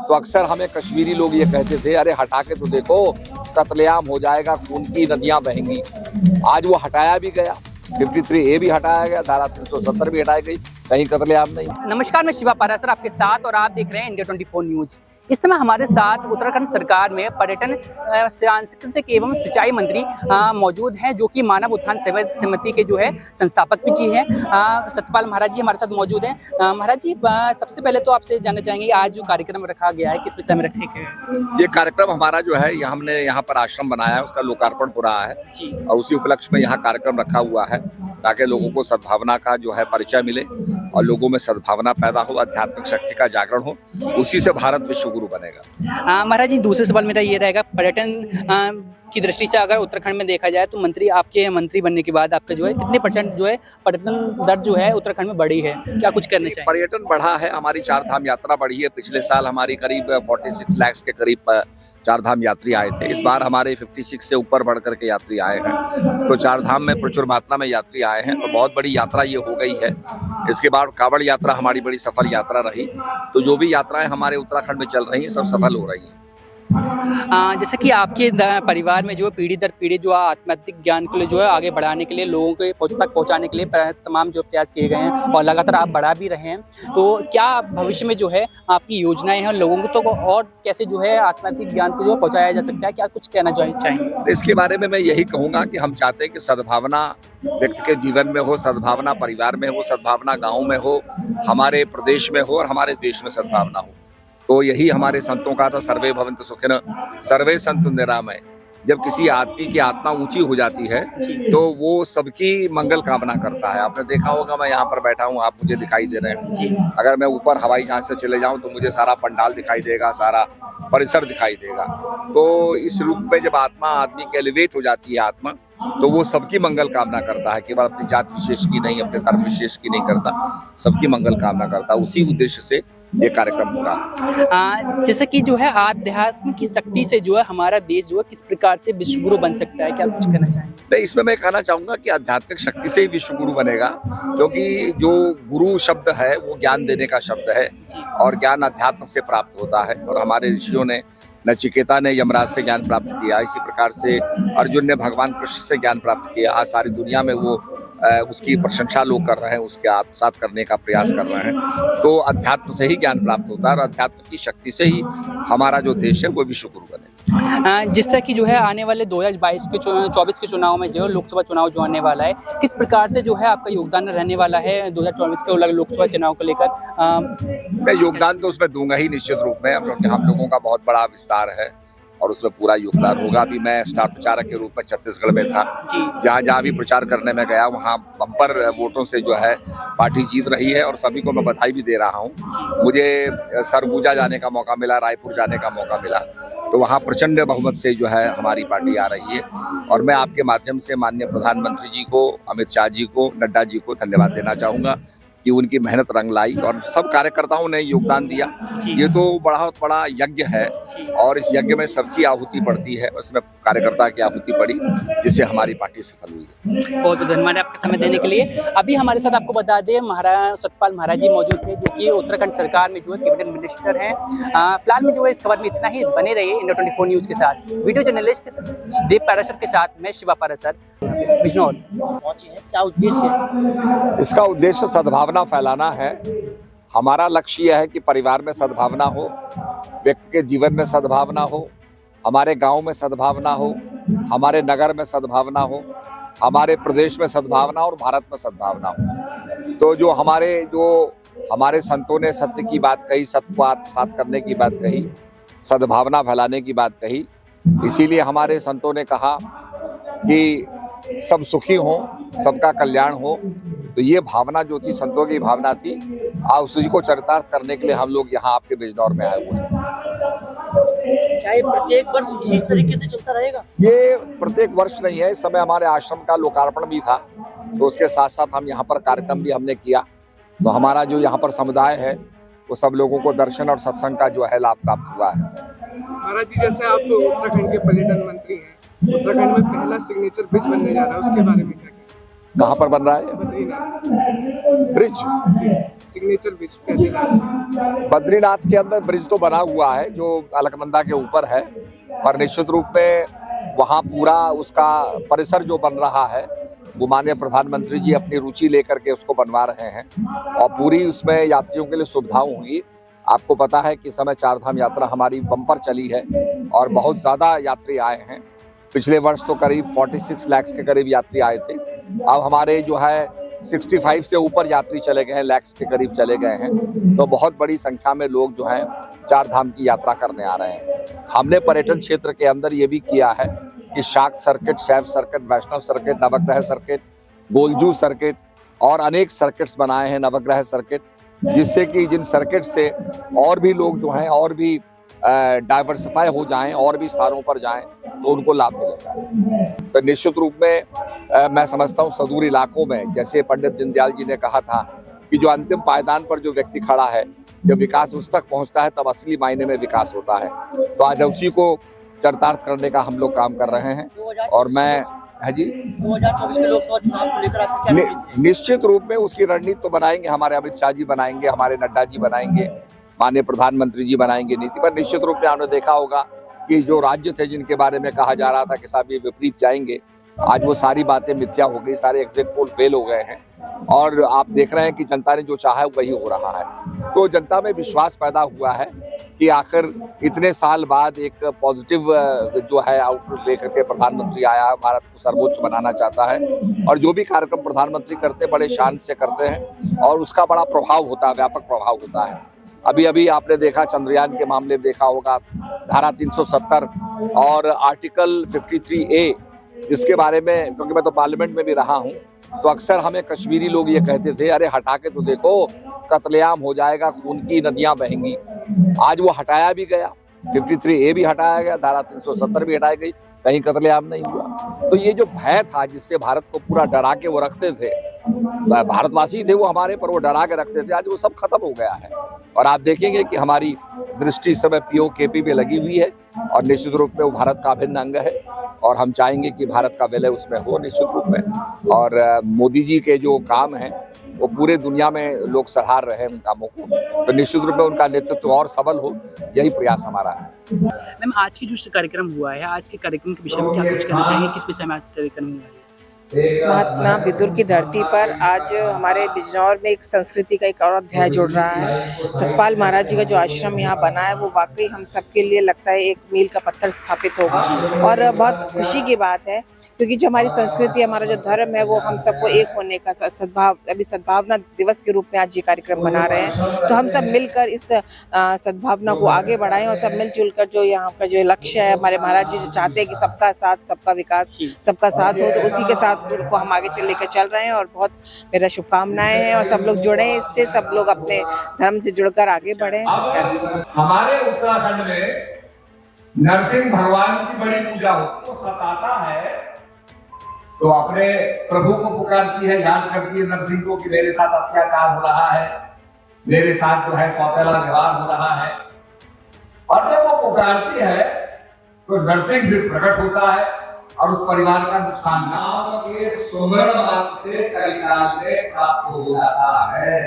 तो अक्सर हमें कश्मीरी लोग ये कहते थे, अरे हटा के तो देखो, कत्लेआम हो जाएगा, खून की नदियां बहेंगी। आज वो हटाया भी गया, 53A भी हटाया गया, धारा 370 भी हटाई गई, कहीं कत्लेआम नहीं। नमस्कार, मैं शिवा पारासर आपके साथ और आप देख रहे हैं इंडिया 24 न्यूज। इस समय हमारे साथ उत्तराखंड सरकार में पर्यटन, सांस्कृतिक एवं सिंचाई मंत्री मौजूद हैं, जो कि मानव उत्थान सेवा समिति के जो है संस्थापक भी जी हैं। सत्यपाल महाराज जी हमारे साथ मौजूद हैं। महाराज जी, सबसे पहले तो आपसे जानना चाहेंगे, आज जो कार्यक्रम रखा गया है किस विषय में रखे गए हैं? ये कार्यक्रम हमारा जो है, हमने यहाँ पर आश्रम बनाया है, उसका लोकार्पण हो रहा है और उसी उपलक्ष्य में यहाँ कार्यक्रम रखा हुआ है, ताकि लोगों को सद्भावना का जो है परिचय मिले और लोगों में सद्भावना पैदा हो, आध्यात्मिक शक्ति का जागरण हो, उसी से भारत विश्व गुरु बनेगा। महाराज जी, दूसरे सवाल मेरा ये रहेगा, पर्यटन की दृष्टि से अगर उत्तराखंड में देखा जाए तो आपके मंत्री बनने के बाद आपका जो है कितने % जो है पर्यटन दर जो है उत्तराखंड में बढ़ी है? क्या कुछ करने चाहिए? पर्यटन बढ़ा है, हमारी 4 धाम यात्रा बढ़ी है। पिछले साल हमारी करीब 46 लाख के करीब 4 धाम यात्री आए थे। इस बार हमारे 56 से ऊपर बढ़ करके यात्री आए हैं, तो 4 धाम में प्रचुर मात्रा में यात्री आए हैं और बहुत बड़ी यात्रा ये हो गई है। इसके बाद कांवड़ यात्रा हमारी बड़ी सफल यात्रा रही। तो जो भी यात्राएं हमारे उत्तराखंड में चल रही हैं, सब सफल हो रही हैं। जैसे कि आपके परिवार में जो पीढ़ी दर पीढ़ी जो आध्यात्मिक ज्ञान के लिए जो है आगे बढ़ाने के लिए, लोगों के तक पहुंचाने के लिए तमाम जो प्रयास किए गए हैं और लगातार आप बढ़ा भी रहे हैं, तो क्या भविष्य में जो है आपकी योजनाएं हैं लोगों को तो और कैसे जो है आध्यात्मिक ज्ञान को जो पहुंचाया जा सकता है? क्या कुछ कहना चाहेंगे? इसके बारे में मैं यही कहूँगा कि हम चाहते हैं कि सद्भावना व्यक्ति के जीवन में हो, सद्भावना परिवार में हो, सद्भावना गाँव में हो, हमारे प्रदेश में हो और हमारे देश में सद्भावना हो। तो यही हमारे संतों का था, सर्वे भवन्तु सुखिनः सर्वे सन्तु निरामय। जब किसी आदमी की आत्मा ऊंची हो जाती है तो वो सबकी मंगल कामना करता है। आपने देखा होगा, मैं यहाँ पर बैठा हूँ, आप मुझे दिखाई दे रहे हैं। अगर मैं ऊपर हवाई जहाज से चले जाऊँ तो मुझे सारा पंडाल दिखाई देगा, सारा परिसर दिखाई देगा। तो इस रूप में जब आदमी की एलिवेट हो जाती है आत्मा, तो वो सबकी मंगल कामना करता है, केवल अपनी जात विशेष की नहीं, अपने धर्म विशेष की नहीं करता, सबकी मंगल कामना करता। उसी उद्देश्य से ये कार्यक्रम हो रहा है। जैसे कि जो है आध्यात्म की शक्ति से जो है हमारा देश जो है किस प्रकार से विश्व गुरु बन सकता है, क्या कुछ कहना चाहेंगे? इसमें मैं कहना चाहूंगा कि आध्यात्मिक शक्ति से ही विश्व गुरु बनेगा, क्योंकि जो गुरु शब्द है वो ज्ञान देने का शब्द है और ज्ञान अध्यात्म से प्राप्त होता है। और हमारे ऋषियों ने, नचिकेता ने यमराज से ज्ञान प्राप्त किया, इसी प्रकार से अर्जुन ने भगवान कृष्ण से ज्ञान प्राप्त किया। आज सारी दुनिया में वो उसकी प्रशंसा लोग कर रहे हैं, उसके आत्मसात करने का प्रयास कर रहे हैं। तो अध्यात्म से ही ज्ञान प्राप्त होता है और अध्यात्म की शक्ति से ही हमारा जो देश है वो विश्व गुरु बने। जिस तरह की जो है आने वाले 2022 के 24 के चुनाव में जो लोकसभा चुनाव जो आने वाला है, किस प्रकार से जो है आपका योगदान रहने वाला है 2024 के लोकसभा चुनाव को लेकर? मैं योगदान तो उसमें दूंगा ही निश्चित रूप में। हम लोगों का बहुत बड़ा विस्तार है और उसमें पूरा योगदान होगा। अभी मैं स्टार प्रचारक के रूप में छत्तीसगढ़ में था, जहाँ भी प्रचार करने में गया वहाँ बम्पर वोटों से जो है पार्टी जीत रही है और सभी को मैं बधाई भी दे रहा हूँ। मुझे सरगुजा जाने का मौका मिला, रायपुर जाने का मौका मिला, तो वहाँ प्रचंड बहुमत से जो है हमारी पार्टी आ रही है। और मैं आपके माध्यम से माननीय प्रधानमंत्री जी को, अमित शाह जी को, नड्डा जी को धन्यवाद देना चाहूँगा कि उनकी मेहनत रंग लाई और सब कार्यकर्ताओं ने योगदान दिया। ये तो बहुत बड़ा यज्ञ है और इस यज्ञ में सबकी आहुति पड़ती है, उसमें कार्यकर्ता की आहुति पड़ी, जिससे हमारी पार्टी सफल हुई है। बहुत बहुत धन्यवाद आपका समय देने के लिए। अभी हमारे साथ आपको बता दें, महाराज सतपाल महाराज जी मौजूद थे, जो कि उत्तराखंड सरकार में जो है कैबिनेट मिनिस्टर हैं। फिलहाल में जो है इस खबर में इतना ही। बने रहिए इंडिया 24 न्यूज के साथ। वीडियो जर्नलिस्ट देव पारासर के साथ मैं शिवा पारासर, बिजनौर। क्या उद्देश्य है इसका? उद्देश्य सद्भावना फैलाना है। हमारा लक्ष्य यह है कि परिवार में सद्भावना हो, व्यक्ति के जीवन में सद्भावना हो, हमारे गांव में सद्भावना हो, हमारे नगर में सद्भावना हो, हमारे प्रदेश में सद्भावना और भारत में सद्भावना हो। तो जो हमारे संतों ने सत्य की बात कही, सत्य को आत्मसात करने की बात कही, सद्भावना फैलाने की बात कही, इसीलिए हमारे संतों ने कहा कि सब सुखी हो, सबका कल्याण हो। तो ये भावना जो थी, संतों की भावना थी, उसी को चरितार्थ करने के लिए हम लोग यहाँ आपके बिजनौर में आए हुए हैं। क्या ये प्रत्येक वर्ष इसी तरीके से चलता रहेगा? ये प्रत्येक वर्ष नहीं है। इस समय हमारे आश्रम का लोकार्पण भी था, तो उसके साथ साथ हम यहाँ पर कार्यक्रम भी हमने किया। तो हमारा जो यहाँ पर समुदाय है वो सब लोगों को दर्शन और सत्संग का जो है लाभ प्राप्त हुआ है। महाराज जी, जैसे आप तो उत्तराखंड के पर्यटन मंत्री हैं, उत्तराखंड में पहला सिग्नेचर ब्रिज बनने जा रहा है, उसके बारे में क्या? कहाँ पर बन रहा है Badrinath bridge? Signature bridge Badrinath. Badrinath के अंदर ब्रिज तो बना हुआ है जो अलकनंदा के ऊपर है, पर निश्चित रूप में वहाँ पूरा उसका परिसर जो बन रहा है वो माननीय प्रधानमंत्री जी अपनी रुचि लेकर के उसको बनवा रहे हैं और पूरी उसमें यात्रियों के लिए सुविधाएं होंगी। आपको पता है कि इस समय चारधाम यात्रा हमारी बम्पर चली है और बहुत ज़्यादा यात्री आए हैं। पिछले वर्ष तो करीब 46 लाख के करीब यात्री आए थे। अब हमारे जो है 65 से ऊपर यात्री चले गए हैं, लाख के करीब चले गए हैं। तो बहुत बड़ी संख्या में लोग जो हैं चार धाम की यात्रा करने आ रहे हैं। हमने पर्यटन क्षेत्र के अंदर ये भी किया है कि शाक्त सर्किट, शैव सर्किट, वैष्णव सर्किट, नवग्रह सर्किट, गोलजू सर्किट और अनेक सर्किट्स बनाए हैं, नवग्रह सर्किट, जिससे कि जिन सर्किट से और भी लोग जो हैं और भी डाइवर्सिफाई हो जाएं और भी स्थानों पर जाएं तो उनको लाभ मिलेगा। तो निश्चित रूप में मैं समझता हूँ सुदूर इलाकों में, जैसे पंडित दीनदयाल जी ने कहा था कि जो अंतिम पायदान पर जो व्यक्ति खड़ा है, जब विकास उस तक पहुँचता है तब असली मायने में विकास होता है। तो आज उसी को चरितार्थ करने का हम लोग काम कर रहे हैं। और मैं है जी 2024 के लोकसभा चुनाव को लेकर आपकी क्या रणनीति है? निश्चित रूप में उसकी रणनीति तो बनाएंगे, हमारे अमित शाह जी बनाएंगे, हमारे नड्डा जी बनाएंगे, माननीय प्रधानमंत्री जी बनाएंगे नीति। पर निश्चित रूप में आपने देखा होगा कि जो राज्य थे जिनके बारे में कहा जा रहा था कि साहब ये विपरीत जाएंगे, आज वो सारी बातें मिथ्या हो गई, सारे एग्जिट पोल फेल हो गए हैं और आप देख रहे हैं कि जनता ने जो चाहा है वही हो रहा है। तो जनता में विश्वास पैदा हुआ है कि आखिर इतने साल बाद एक पॉजिटिव जो है आउटलुक लेकर के प्रधानमंत्री आया, भारत को सर्वोच्च बनाना चाहता है और जो भी कार्यक्रम प्रधानमंत्री करते बड़े शान से करते हैं और उसका बड़ा प्रभाव होता है, व्यापक प्रभाव होता है। अभी अभी आपने देखा चंद्रयान के मामले में देखा होगा, धारा 370 और आर्टिकल 53A, जिसके बारे में, क्योंकि मैं तो पार्लियामेंट में भी रहा हूँ, तो अक्सर हमें कश्मीरी लोग ये कहते थे, अरे हटा के तो देखो, कत्लेआम हो जाएगा, खून की नदियां बहेंगी। आज वो हटाया भी गया, 53A भी हटाया गया, धारा 370 भी हटाई गई, कहीं कत्लेआम नहीं हुआ। तो ये जो भय था जिससे भारत को पूरा डरा के वो रखते थे, भारतवासी थे वो हमारे, पर वो डरा के रखते थे, आज वो सब खत्म हो गया है। और आप देखेंगे कि हमारी दृष्टि इस समय POKP पे लगी हुई है और निश्चित रूप में वो भारत का अभिन्न अंग है और हम चाहेंगे कि भारत का विलय उसमें हो निश्चित रूप में। और मोदी जी के जो काम हैं वो पूरे दुनिया में लोग सराह रहे हैं उन कामों को, तो निश्चित रूप में उनका नेतृत्व और सबल हो, यही प्रयास हमारा है। मैम, आज की जो कार्यक्रम हुआ है, आज के कार्यक्रम के विषय में क्या कुछ कहना चाहेंगे? किस विषय में आज कार्यक्रम हुआ है? महात्मा विदुर की धरती पर आज हमारे बिजनौर में एक संस्कृति का एक और अध्याय जुड़ रहा है। सतपाल महाराज जी का जो आश्रम यहाँ बना है वो वाकई हम सबके लिए लगता है एक मील का पत्थर स्थापित होगा और बहुत खुशी की बात है, क्योंकि जो हमारी संस्कृति, हमारा जो धर्म है वो हम सबको एक होने का अभी सद्भावना दिवस के रूप में आज ये कार्यक्रम बना रहे हैं। तो हम सब मिलकर इस सद्भावना को आगे बढ़ाएं और सब मिलजुल कर जो यहाँ का जो लक्ष्य है, हमारे महाराज जी जो चाहते हैं कि सबका साथ, सबका विकास, सबका साथ हो, तो उसी के साथ को हम आगे लेकर चल रहे हैं और बहुत मेरा शुभकामनाएं हैं और सब लोग जुड़े, इससे सब लोग अपने धर्म से जुड़कर आगे बढ़े। हमारे उत्तराखंड में नरसिंह भगवान की बड़ी पूजा होती है, सताता है तो अपने प्रभु को पुकारती है, याद करती है नरसिंह को कि मेरे साथ अत्याचार हो रहा है, मेरे साथ जो है सौतेला व्यवहार हो रहा है। और जब वो पुकारती है तो नरसिंह भी प्रकट होता है और उस परिवार का नुकसान नाम के सुमरण मार्ग से कल्याण में प्राप्त हो जाता है।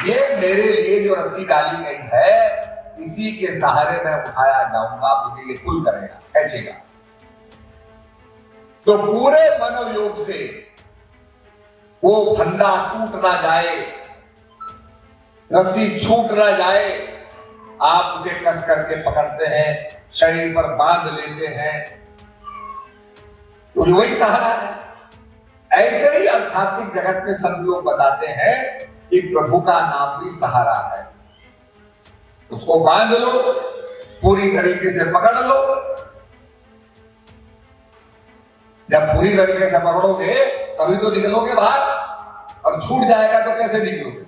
ये मेरे लिए जो रस्सी डाली गई है, इसी के सहारे मैं उठाया जाऊंगा, मुझे ये पुल करेगा, खींचेगा। तो पूरे मनोयोग से वो फंदा टूट ना जाए, रस्सी छूट ना जाए, आप उसे कस करके पकड़ते हैं, शरीर पर बांध लेते हैं, तो वही सहारा है। ऐसे ही आध्यात्मिक जगत में संत लोग बताते हैं कि प्रभु का नाम भी सहारा है। उसको बांध लो, पूरी तरीके से पकड़ लो। जब पूरी तरीके से पकड़ोगे तभी तो निकलोगे बाहर, और छूट जाएगा तो कैसे निकलोगे?